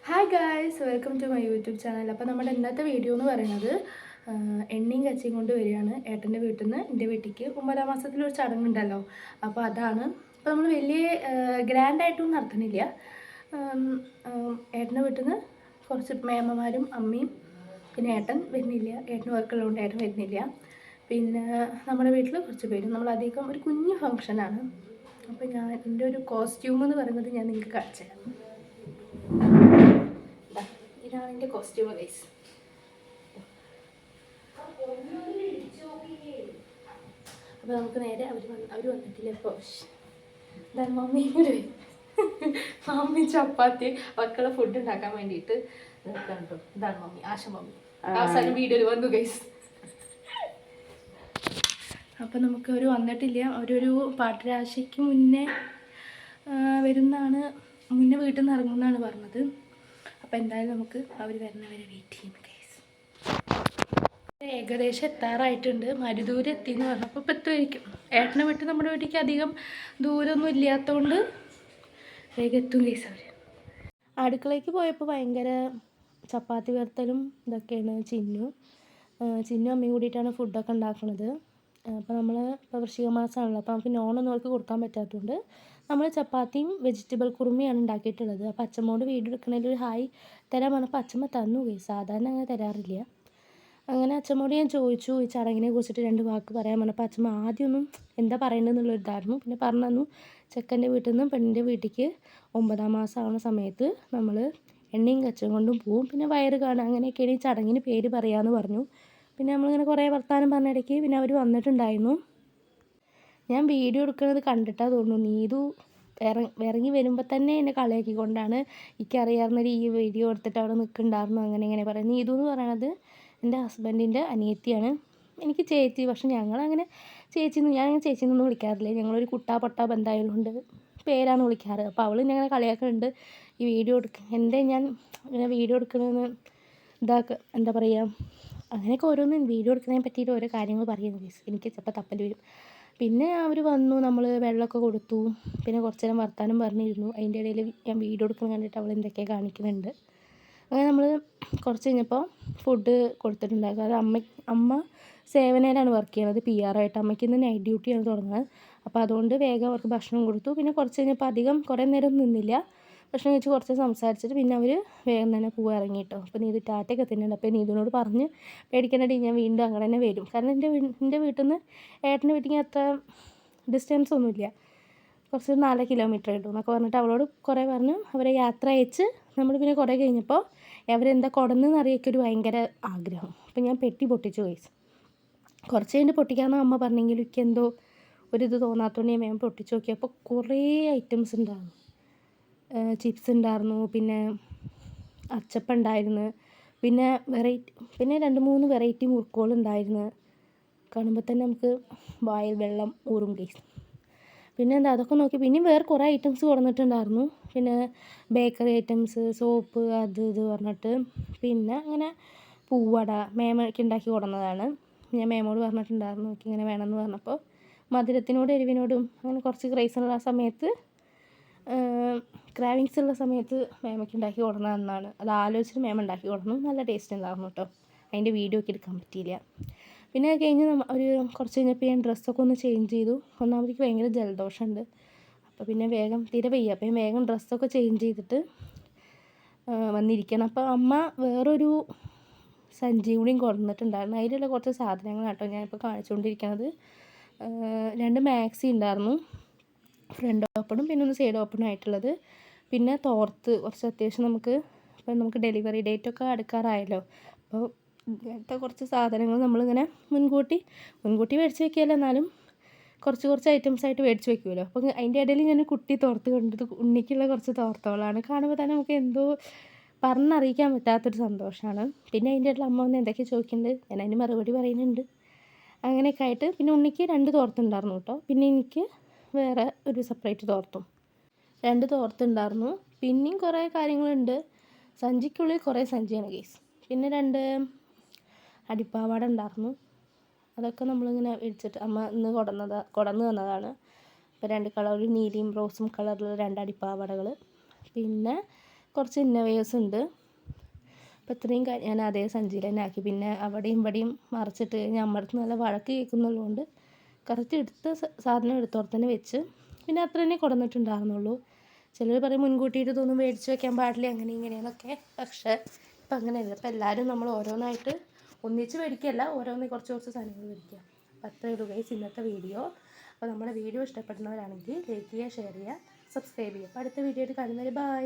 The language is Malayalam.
Hi guys, welcome to my YouTube channel. അപ്പോൾ നമ്മുടെ ഇന്നത്തെ വീഡിയോ എന്ന് പറയുന്നത് എണ്ണയും കച്ചിയും കൊണ്ട് വരികയാണ് ഏട്ടൻ്റെ വീട്ടിൽ നിന്ന് എൻ്റെ വീട്ടിലേക്ക്. 9ാം മാസത്തിലൊരു ചടങ്ങുണ്ടല്ലോ, അപ്പോൾ അതാണ്. അപ്പോൾ നമ്മൾ വലിയ ഗ്രാൻഡായിട്ടൊന്നും നടത്തുന്നില്ല. ഏട്ടൻ്റെ വീട്ടിൽ നിന്ന് കുറച്ച് മേമ്മമാരും അമ്മയും, പിന്നെ ഏട്ടൻ വരുന്നില്ല, ഏട്ടന് വർക്കുള്ളതുകൊണ്ട് ഏട്ടൻ വരുന്നില്ല. പിന്നെ നമ്മുടെ വീട്ടിൽ കുറച്ച് പേരും, നമ്മളധികം ഒരു കുഞ്ഞു ഫങ്ഷനാണ്. അപ്പോൾ എൻ്റെ ഒരു കോസ്റ്റ്യൂം എന്ന് പറയുന്നത് ഞാൻ നിങ്ങൾക്ക് കാണിച്ചു തരാം. ഇതാണ് എൻ്റെ കോസ്റ്റ്യൂം ഗൈസ്. അപ്പോൾ നമുക്ക് നേരെ അവർ വന്നിട്ടില്ല. ഇപ്പോൾ ഇതാണ് മമ്മി മമ്മി ചപ്പാത്തി മക്കളെ ഫുഡ് ഉണ്ടാക്കാൻ വേണ്ടിയിട്ട് കണ്ടു. ഇതാണ് മമ്മി, ആശ മമ്മി. അവസാനം വീഡിയോയിൽ വന്നു ഗൈസ്. അപ്പം നമുക്ക് അവർ വന്നിട്ടില്ല. അവരൊരു പാട്ടരാശിക്ക് മുന്നേ വരുന്നതാണ്, മുന്നേ വീട്ടിൽ നിന്ന് ഇറങ്ങുമെന്നാണ് പറഞ്ഞത്. അപ്പോൾ എന്തായാലും നമുക്ക് അവർ വരുന്നവരെ വെയിറ്റ് ചെയ്യും ഗൈസ്. ഏകദേശം എത്താറായിട്ടുണ്ട്. മരുദൂരം എത്തിയെന്ന് പറഞ്ഞപ്പോൾ ഇപ്പോൾ എത്തുമായിരിക്കും. ഏട്ടനെ വിട്ട് നമ്മുടെ വീട്ടിലേക്ക് അധികം ദൂരമൊന്നും ഇല്ലാത്തതുകൊണ്ട് വേഗം എത്തും ഗൈസ് അവർ. അടുക്കളയ്ക്ക് പോയപ്പോൾ ഭയങ്കര ചപ്പാത്തി വറുത്തലും ഇതൊക്കെയാണ്. ചിന്നു അമ്മയും കൂടിയിട്ടാണ് ഫുഡൊക്കെ ഉണ്ടാക്കുന്നത്. അപ്പോൾ നമ്മൾ ഇപ്പോൾ വൃശ്ചിക മാസമാണല്ലോ, അപ്പോൾ നമുക്ക് നോണൊന്നും അവർക്ക് കൊടുക്കാൻ പറ്റാത്തതുകൊണ്ട് നമ്മൾ ചപ്പാത്തിയും വെജിറ്റബിൾ കുറുമയാണ് ഉണ്ടാക്കിയിട്ടുള്ളത്. അപ്പോൾ അച്ഛമ്മോട് വീഡിയോ എടുക്കണതിൽ ഒരു ഹായ് തരാൻ പറഞ്ഞപ്പോൾ അച്ഛമ്മ തന്നു ഗൈസ്. സാധാരണ അങ്ങനെ തരാറില്ല. അങ്ങനെ അച്ഛമ്മോട് ഞാൻ ചോദിച്ചു ഈ ചടങ്ങിനെ കുറിച്ചിട്ട് 2 വാക്ക് പറയാൻ പറഞ്ഞപ്പോൾ അച്ഛമ്മ ആദ്യമൊന്നും എന്താ പറയേണ്ടതെന്നുള്ളൊരിതായിരുന്നു. പിന്നെ പറഞ്ഞു തന്നു, ചെക്കൻ്റെ വീട്ടിൽ നിന്നും പെണ്ണിൻ്റെ വീട്ടിലേക്ക് 9ാം മാസം ആവുന്ന സമയത്ത് നമ്മൾ എണ്ണയും കച്ചും കൊണ്ടും പോവും, പിന്നെ വയറ് കാണുക, അങ്ങനെയൊക്കെയാണ് ഈ ചടങ്ങിന് പേര് പറയാമെന്ന് പറഞ്ഞു. പിന്നെ നമ്മളിങ്ങനെ കുറേ വർത്താനം പറഞ്ഞിടയ്ക്ക് പിന്നെ അവർ വന്നിട്ടുണ്ടായിരുന്നു. ഞാൻ വീഡിയോ എടുക്കുന്നത് കണ്ടിട്ടാണ് തോന്നുന്നു നീതു ഇറങ്ങി വരുമ്പോൾ തന്നെ എന്നെ കളിയാക്കിക്കൊണ്ടാണ് എനിക്കറിയാവുന്നൊരു ഈ വീഡിയോ എടുത്തിട്ട് അവിടെ നിൽക്കുന്നുണ്ടായിരുന്നു. അങ്ങനെ പറയാം. നീതു എന്ന് പറയണത് എൻ്റെ ഹസ്ബൻഡിൻ്റെ അനിയത്തിയാണ്. എനിക്ക് ചേച്ചി, പക്ഷെ ഞങ്ങളങ്ങനെ ഞാനങ്ങനെ ചേച്ചിന്നൊന്നും വിളിക്കാറില്ല. ഞങ്ങളൊരു കുട്ടാ പൊട്ടാ ബന്ധമായതുകൊണ്ട് പേരാണ് വിളിക്കാറ്. അപ്പോൾ അവൾ ഞങ്ങളെ കളിയാക്കുന്നുണ്ട് ഈ വീഡിയോ ഞാൻ ഇങ്ങനെ വീഡിയോ എടുക്കണമെന്ന് എന്താ പറയുക, അങ്ങനെയൊക്കെ ഓരോന്നും വീഡിയോ എടുക്കുന്നതിനെ പറ്റിയിട്ട് ഓരോ കാര്യങ്ങൾ പറയുന്നത് എനിക്ക് ചിലപ്പോൾ തപ്പൽ വരും. പിന്നെ അവർ വന്നു, നമ്മൾ വെള്ളമൊക്കെ കൊടുത്തു, പിന്നെ കുറച്ച് നേരം വർത്താനം പറഞ്ഞിരുന്നു. അതിൻ്റെ ഇടയിൽ ഞാൻ വീഡിയോ എടുക്കുന്നത് കണ്ടിട്ട് അവൾ എന്തൊക്കെയാണ് കാണിക്കുന്നുണ്ട്. അങ്ങനെ നമ്മൾ കുറച്ച് കഴിഞ്ഞപ്പോൾ ഫുഡ് കൊടുത്തിട്ടുണ്ടായിരുന്നു. അത് അമ്മ സേവനയിലാണ് വർക്ക് ചെയ്യുന്നത്, PR ആയിട്ട്. അമ്മയ്ക്ക് ഇന്ന് നൈറ്റ് ഡ്യൂട്ടിയാണ് തുടങ്ങുന്നത്. അപ്പോൾ അതുകൊണ്ട് വേഗം അവർക്ക് ഭക്ഷണം കൊടുത്തു. പിന്നെ കുറച്ച് കഴിഞ്ഞപ്പോൾ കുറേ നേരം നിന്നില്ല, ഭക്ഷണം കഴിച്ച് കുറച്ച് സംസാരിച്ചിട്ട് പിന്നെ അവർ വേഗം തന്നെ പോകാൻ ഇറങ്ങി കേട്ടോ. അപ്പോൾ നീതു ടാറ്റയൊക്കെ തിന്നുന്നുണ്ട്. അപ്പോൾ നീതുവിനോട് പറഞ്ഞ് പേടിക്കേണ്ടി, ഞാൻ വീണ്ടും അങ്ങനെ തന്നെ വരും. കാരണം എൻ്റെ വീട്ടിൽ നിന്ന് ഏട്ടൻ്റെ വീട്ടിൽ അത്ര ഡിസ്റ്റൻസ് ഒന്നുമില്ല, കുറച്ച് 4 കിലോമീറ്റർ കിട്ടും എന്നൊക്കെ പറഞ്ഞിട്ട് അവളോട് കുറേ പറഞ്ഞു. അവരെ യാത്ര അയച്ച് നമ്മൾ പിന്നെ കുറേ കഴിഞ്ഞപ്പോൾ അവരെന്താ കൊടന്നെന്ന് അറിയൊക്കെ ഒരു ഭയങ്കര ആഗ്രഹം. അപ്പോൾ ഞാൻ പെട്ടി പൊട്ടിച്ചു ഗൈസ്. കുറച്ച് കഴിഞ്ഞ് പൊട്ടിക്കാമെന്ന് അമ്മ പറഞ്ഞെങ്കിലും എനിക്ക് എന്തോ ഒരിത് തോന്നാത്തതുകൊണ്ട് ഞാൻ വേഗം പൊട്ടിച്ച് നോക്കിയപ്പോൾ കുറേ ഐറ്റംസ് ഉണ്ടായിരുന്നു. ചിപ്സ് ഉണ്ടായിരുന്നു, പിന്നെ അച്ചപ്പം ഉണ്ടായിരുന്നു, പിന്നെ 2-3 വെറൈറ്റി മുറുക്കുകളുണ്ടായിരുന്നു. കാണുമ്പോൾ തന്നെ നമുക്ക് വായിൽ വെള്ളം ഊറും ഗൈസ്. പിന്നെ അതൊക്കെ നോക്കി പിന്നെയും വേറെ കുറേ ഐറ്റംസ് കൊടുത്തിട്ടുണ്ടായിരുന്നു. പിന്നെ ബേക്കറി ഐറ്റംസ്, സോപ്പ്, അത് ഇത് പറഞ്ഞിട്ട്. പിന്നെ അങ്ങനെ പൂവട മേമയ്ക്ക് ഉണ്ടാക്കി കൊടുന്നതാണ്. ഞാൻ മേമോട് പറഞ്ഞിട്ടുണ്ടായിരുന്നു എനിക്ക് ഇങ്ങനെ വേണമെന്ന് പറഞ്ഞപ്പോൾ മധുരത്തിനോടും എരിവിനോടും അങ്ങനെ കുറച്ച് ക്രൈസുള്ള സമയത്ത്, ക്രാവിങ്സ് ഉള്ള സമയത്ത് മേമയ്ക്ക് ഉണ്ടാക്കി കൊടുന്നതെന്നാണ്. അത് ആലോചിച്ചിട്ട് മേമ ഉണ്ടാക്കി കൊടുന്നു. നല്ല ടേസ്റ്റ് ഉണ്ടായിരുന്നു കേട്ടോ. അതിൻ്റെ വീഡിയോ ഒക്കെ എടുക്കാൻ പറ്റിയില്ല. പിന്നെ കഴിഞ്ഞ് ഒരു കുറച്ച് കഴിഞ്ഞപ്പോൾ ഞാൻ ഡ്രസ്സൊക്കെ ഒന്ന് ചേഞ്ച് ചെയ്തു. ഒന്നാമത്തേക്ക് ഭയങ്കര ജലദോഷമുണ്ട്. അപ്പോൾ പിന്നെ വേഗം തീരെ വയ്യ, അപ്പോൾ ഞാൻ വേഗം ഡ്രസ്സൊക്കെ ചേഞ്ച് ചെയ്തിട്ട് വന്നിരിക്കണം. അപ്പോൾ അമ്മ വേറൊരു സഞ്ചി കൂടിയും കൊടുത്തിട്ടുണ്ടായിരുന്നു. അതിലുള്ള കുറച്ച് സാധനങ്ങളാട്ടോ ഞാനിപ്പോൾ കാണിച്ചുകൊണ്ടിരിക്കുന്നത്. 2 മാക്സി ഉണ്ടായിരുന്നു, ഫ്രണ്ട് ഓപ്പണും പിന്നെ ഒന്ന് സൈഡ് ഓപ്പണും ആയിട്ടുള്ളത്. പിന്നെ തോർത്ത് കുറച്ച് അത്യാവശ്യം നമുക്ക് ഡെലിവറി ഡേറ്റൊക്കെ അടുക്കാറായല്ലോ. അപ്പോൾ ഇങ്ങനത്തെ കുറച്ച് സാധനങ്ങൾ നമ്മളിങ്ങനെ മുൻകൂട്ടി മേടിച്ച് വെക്കുകയല്ല, എന്നാലും കുറച്ച് ഐറ്റംസായിട്ട് മേടിച്ച് വെക്കുമല്ലോ. അപ്പോൾ അതിൻ്റെ ഇടയിൽ ഞാൻ കുട്ടി തോർത്ത് കണ്ടത് ഉണ്ണിക്കുള്ള കുറച്ച് തോർത്തുകളാണ്. കാണുമ്പോൾ തന്നെ നമുക്ക് എന്തോ പറഞ്ഞറിയിക്കാൻ പറ്റാത്തൊരു സന്തോഷമാണ്. പിന്നെ അതിൻ്റെ ഇടയിൽ അമ്മ വന്ന് എന്തൊക്കെ ചോദിക്കുന്നുണ്ട്, ഞാൻ അതിന് മറുപടി പറയുന്നുണ്ട്. അങ്ങനെയൊക്കെ ആയിട്ട് പിന്നെ ഉണ്ണിക്ക് 2 തോർത്തുണ്ടായിരുന്നു കേട്ടോ. പിന്നെ എനിക്ക് വേറെ ഒരു സെപ്പറേറ്റ് തോർത്തും 2 തോർത്തുണ്ടായിരുന്നു. പിന്നെയും കുറേ കാര്യങ്ങളുണ്ട്. സഞ്ചിക്കുള്ളിൽ കുറേ സഞ്ചിയാണ് കേസ്. പിന്നെ 2 അടിപ്പാവാട ഉണ്ടായിരുന്നു. അതൊക്കെ നമ്മളിങ്ങനെ മേടിച്ചിട്ട് അമ്മ ഇന്ന് കൊടന്ന് തന്നതാണ്. അപ്പോൾ 2 കളർ, നീലയും റോസും കളറിലുള്ള 2 അടിപ്പാവാടകൾ. പിന്നെ കുറച്ച് ഇന്നോവേഴ്സ് ഉണ്ട്. അപ്പോൾ ഇത്രയും ഞാൻ അതേ സഞ്ചിയിൽ തന്നെ ആക്കി. പിന്നെ അവിടെയും ഇവിടെയും മറിച്ചിട്ട് കഴിഞ്ഞാൽ അമ്മടുത്ത് നല്ല വഴക്ക് കേൾക്കുന്നുള്ളതുകൊണ്ട് കറക്റ്റ് എടുത്ത സാധനം എടുത്തോടത്ത് തന്നെ വെച്ച്. പിന്നെ അത്ര തന്നെ കൊടുന്നിട്ടുണ്ടായിരുന്നുള്ളൂ. ചിലർ പറയും മുൻകൂട്ടിയിട്ട് തോന്നും മേടിച്ച് വെക്കാൻ പാടില്ല അങ്ങനെ ഇങ്ങനെയെന്നൊക്കെ. പക്ഷേ ഇപ്പം അങ്ങനെയല്ല. ഇപ്പം എല്ലാവരും നമ്മൾ ഓരോന്നായിട്ട് ഒന്നിച്ച് മേടിക്കുകയല്ല, ഓരോന്ന് കുറച്ച് കുറച്ച് സാധനങ്ങൾ മേടിക്കുക. അപ്പോൾ അത്രയേ ഉള്ളൂ ഗൈസ് ഇന്നത്തെ വീഡിയോ. അപ്പോൾ നമ്മുടെ വീഡിയോ ഇഷ്ടപ്പെടുന്നവരാണെങ്കിൽ ലൈക്ക് ചെയ്യുക, ഷെയർ ചെയ്യുക, സബ്സ്ക്രൈബ് ചെയ്യുക. അപ്പോൾ അടുത്ത വീഡിയോ ആയിട്ട് കാണുന്നവരെ ബൈ.